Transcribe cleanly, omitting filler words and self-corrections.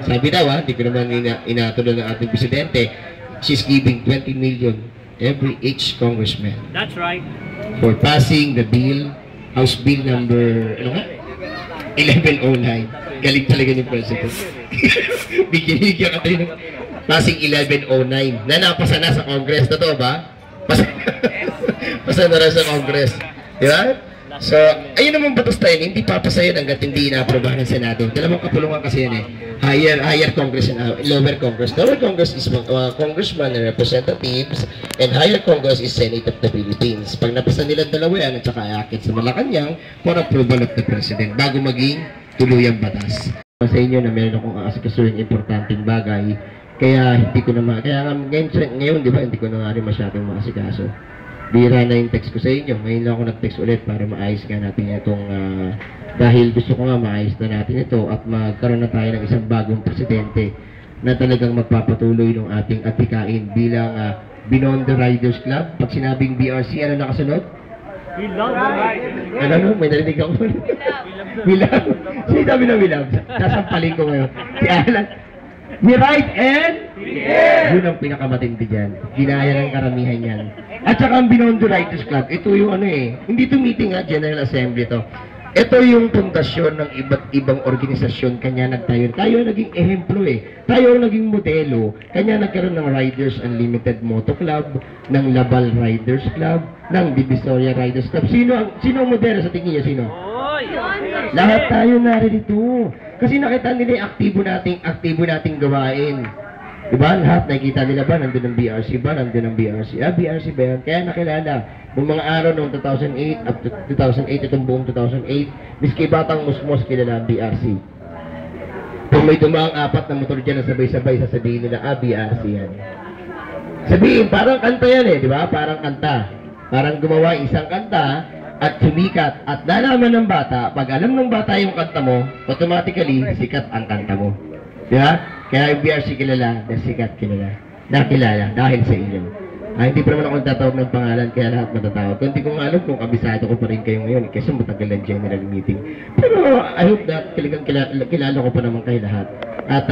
sabi daw hindi ko naman inatuloy ng ating presidente, she's giving 20 million every each congressman. That's right. For passing the bill, House Bill number, 1109. Galing talaga ni President. Bigyan ka tayo ng passing 1109 na napasa na sa Congress. Totoo ba? Pasa na rin sa Congress. Di ba? So, ayun naman batas tayo, hindi papasa yun hanggat hindi inaaprobahan ng Senado. Dalawang kapulungan kasi yan higher Congress and lower Congress. Lower Congress is congressman and representatives, and higher Congress is Senate of the Philippines. Pag napasa nila dalawa yan, at saka aakit sa Malacanang for approval of the President bago maging tuluyang batas. Sa inyo na meron akong asikasuhin importanteng bagay, kaya hindi ko na kaya ngayon di ba, hindi ko na nga rin masyadong maasikaso. Bira na yung text ko sa inyo. Ngayon lang ako nag-text ulit para maayos nga natin itong dahil gusto ko nga maayos na natin ito at magkaroon na tayo ng isang bagong presidente na talagang magpapatuloy ng ating atikain bilang Binondo Riders Club. Pag sinabing BRC, ano nakasunod? We love the riders. Ano? May narinig ako. We love. Sino sabi na we love? Sasampalin ko ngayon. Si Alan. We ride and yun ang pinakamatindi dyan. Ginaya ng karamihan yan. At saka ang Binondo Riders Club, ito yung hindi ito meeting General Assembly to. Ito yung pundasyon ng iba't ibang organisasyon. Kanya nagtayo. Tayo naging ehemplo Tayo naging modelo. Kanya nagkaroon ng Riders Unlimited Moto Club, ng Labal Riders Club, ng Divisoria Riders Club. Sino ang modelo sa tingin niya? Sino? Lahat tayo narito. Kasi nakita nila yung aktibo nating gawain. Diba? Lahat nakikita nila ba? Nandun ang BRC ba? Nandun ang BRC. BRC ba yan? Kaya nakilala. Noong mga araw noong 2008, up to 2008, itong buong 2008, miski batang musmos kilala ang BRC. Kung may dumaang apat na motor dyan na sabay-sabay, sasabihin nila, BRC yan. Sabihin, parang kanta yan di ba? Parang kanta. Parang gumawa isang kanta, at sumikat, at nalaman ng bata, pag alam ng bata yung kanta mo, automatically, sikat ang kanta mo. Diba? Kaya yung BRC kilala, na sikat kilala. Nakilala, dahil sa inyo. Hindi pa naman ako tatawag ng pangalan, kaya lahat matatawag. Kung hindi ko nga alam kung kabisado ko pa rin kayo ngayon, kasi matagal ang general meeting. Pero I hope that kilala ko pa naman kayo lahat. At